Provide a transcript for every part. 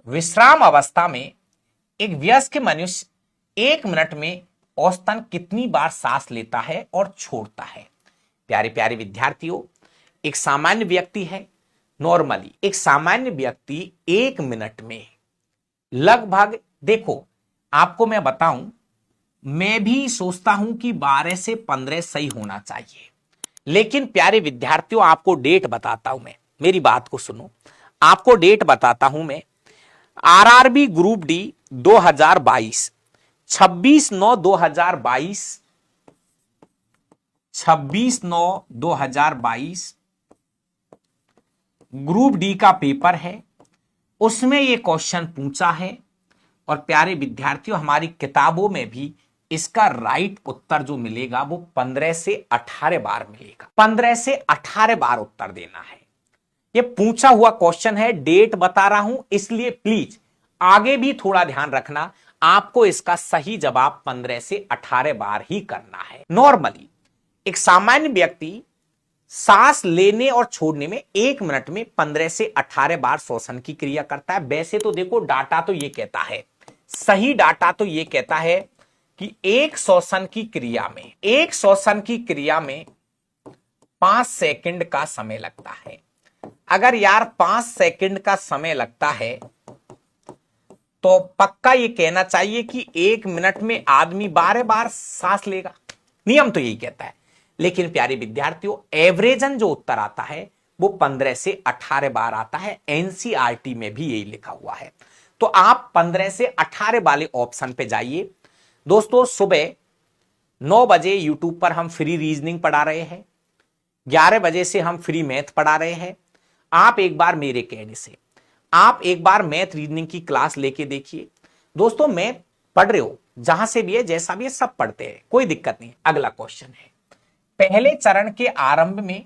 विश्राम अवस्था में एक वयस्क मनुष्य 1 मिनट में औसतन कितनी बार सांस लेता है और छोड़ता है? प्यारे प्यारे विद्यार्थियों, एक सामान्य व्यक्ति है, नॉर्मली एक सामान्य व्यक्ति 1 मिनट में लगभग, देखो आपको मैं बताऊं, मैं भी सोचता हूं कि 12 से 15 सही होना चाहिए, लेकिन प्यारे विद्यार्थियों आपको डेट बताता हूं मैं, मेरी बात को सुनो, आपको डेट बताता हूं मैं। RRB group D 2022, 26/9/2022, 26/9/2022 group D का पेपर है, उसमें यह क्वेश्चन पूछा है। और प्यारे विद्यार्थियों, हमारी किताबों में भी इसका राइट उत्तर जो मिलेगा वो 15 से 18 बार मिलेगा। 15 से 18 बार उत्तर देना है। ये पूछा हुआ क्वेश्चन है, डेट बता रहा हूं, इसलिए प्लीज आगे भी थोड़ा ध्यान रखना, आपको इसका सही जवाब 15 से 18 बार ही करना है। नॉर्मली एक सामान्य व्यक्ति सांस लेने और छोड़ने में 1 मिनट में 15 से 18 बार श्वसन की क्रिया करता है। वैसे तो देखो डाटा तो ये कहता है, सही डाटा तो ये कहता है कि एक श्वसन की क्रिया में 5 सेकंड का समय लगता है। अगर यार 5 सेकंड का समय लगता है तो पक्का ये कहना चाहिए कि 1 मिनट में आदमी 12 बार सांस लेगा, नियम तो यही कहता है। लेकिन प्यारे विद्यार्थियों, एवरेजन जो उत्तर आता है वो 15 से 18 बार आता है। एनसीईआरटी में भी यही लिखा हुआ है। तो आप 15 से 18 वाले ऑप्शन पे जाइए। दोस्तों, सुबह 9 बजे यूट्यूब पर हम फ्री रीजनिंग पढ़ा रहे हैं, 11 बजे से हम फ्री मैथ पढ़ा रहे हैं। आप एक बार मेरे कहने से आप एक बार मैथ रीजनिंग की क्लास लेके देखिए। दोस्तों, मैथ पढ़ रहे हो, जहां से भी है, जैसा भी है, सब पढ़ते हैं, कोई दिक्कत नहीं। अगला क्वेश्चन है, पहले चरण के आरंभ में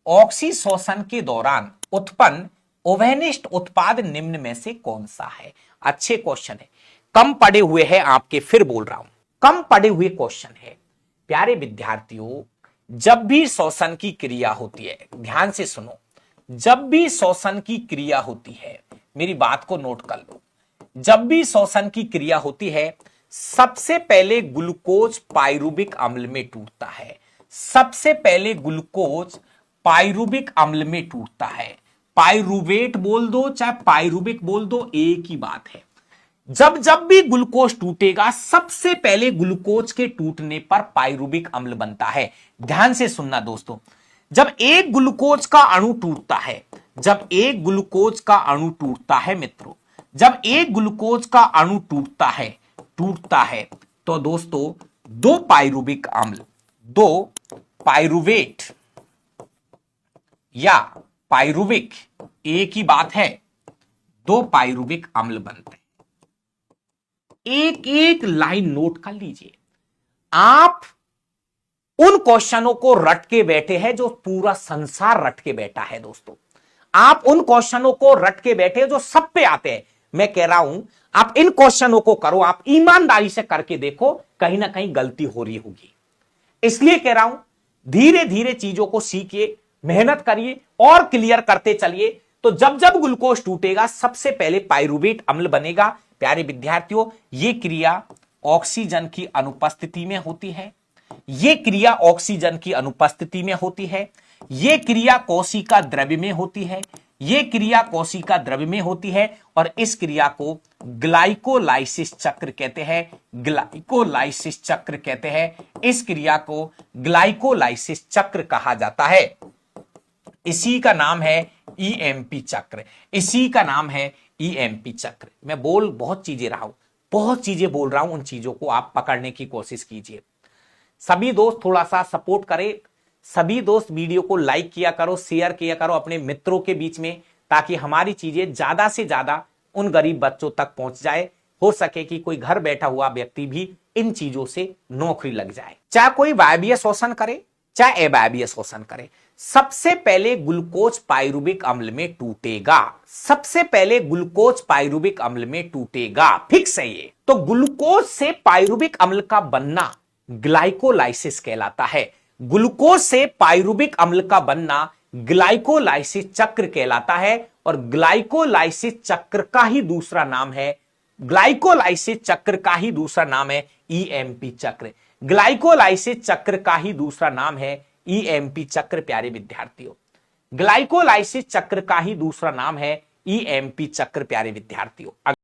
ऑक्सीशोषण के दौरान उत्पन्न ओवेनिस्ट उत्पाद निम्न में से कौन सा है? अच्छे क्वेश्चन है, कम पढ़े हुए हैं आपके, फिर बोल रहा हूं, कम पढ़े हुए क्वेश्चन है। प्यारे विद्यार्थियों, जब भी श्वसन की क्रिया होती है, ध्यान से सुनो, जब भी श्वसन की क्रिया होती है, मेरी बात को नोट कर लो, जब भी श्वसन की क्रिया होती है, सबसे पहले ग्लूकोज पाइरुविक अम्ल में टूटता है। सबसे पहले ग्लूकोज पाइरुविक अम्ल में टूटता है। पाइरुवेट बोल दो चाहे पाइरुविक बोल दो, एक ही बात है। जब जब भी ग्लूकोज टूटेगा, सबसे पहले ग्लूकोज के टूटने पर पाइरुविक अम्ल बनता है। ध्यान से सुनना दोस्तों, जब एक ग्लूकोज का अणु टूटता है, जब एक ग्लूकोज का अणु टूटता है मित्रों, जब एक ग्लूकोज का अणु टूटता है तो दोस्तों 2 पाइरुविक अम्ल, 2 पाइरुवेट या पाइरुविक, एक ही बात है, 2 पाइरुविक अम्ल बनते हैं। एक एक लाइन नोट कर लीजिए। आप उन क्वेश्चनों को रट के बैठे हैं जो पूरा संसार रट के बैठा है। दोस्तों, आप उन क्वेश्चनों को रट के बैठे जो सब पे आते हैं। मैं कह रहा हूं, आप इन क्वेश्चनों को करो, आप ईमानदारी से करके देखो, कहीं ना कहीं गलती हो रही होगी। इसलिए कह रहा हूं, धीरे धीरे चीजों को सीखिए, मेहनत करिए और क्लियर करते चलिए। तो जब जब ग्लूकोज टूटेगा, सबसे पहले पाइरुवेट अम्ल बनेगा। प्यारे विद्यार्थियों, यह क्रिया ऑक्सीजन की अनुपस्थिति में होती है। यह क्रिया ऑक्सीजन की अनुपस्थिति में होती है। यह क्रिया कोशिका द्रव्य में होती है। यह क्रिया कोशिका द्रव्य में होती है और इस क्रिया को ग्लाइकोलाइसिस चक्र कहते हैं। ग्लाइकोलाइसिस चक्र कहते हैं। इस क्रिया को ग्लाइकोलाइसिस चक्र कहा जाता है। इसी का नाम है ईएमपी चक्र। इसी का नाम है ईएमपी चक्र। मैं बोल बहुत चीजें रहा हूं, बहुत चीजें बोल रहा हूं, उन चीजों को आप पकड़ने की कोशिश कीजिए। सभी दोस्त थोड़ा सा सपोर्ट करें, सभी दोस्त वीडियो को लाइक किया करो, शेयर किया करो अपने मित्रों के बीच में, ताकि हमारी चीजें ज्यादा से ज्यादा उन गरीब बच्चों तक पहुंच जाए। हो सके कि कोई घर बैठा हुआ व्यक्ति भी इन चीजों से नौकरी लग जाए। चाहे कोई वायवीय शोषण करे चाहे अवायवीय शोषण करे, सबसे पहले ग्लूकोज पाइरुविक अम्ल में टूटेगा। सबसे पहले ग्लूकोज पाइरुविक अम्ल में टूटेगा, फिक्स है ये। तो ग्लूकोज से पाइरुविक अम्ल का बनना ग्लाइकोलाइसिस कहलाता है। ग्लूकोज से पाइरुविक अम्ल का बनना ग्लाइकोलाइसिस चक्र कहलाता है और ग्लाइकोलाइसिस चक्र का ही दूसरा नाम है, ग्लाइकोलाइसिस चक्र का ही दूसरा नाम है ईएमपी चक्र। ग्लाइकोलाइसिस चक्र का ही दूसरा नाम है ईएमपी चक्र। प्यारे विद्यार्थियों, ग्लाइकोलाइसिस चक्र का ही दूसरा नाम है ईएमपी चक्र। प्यारे विद्यार्थियों,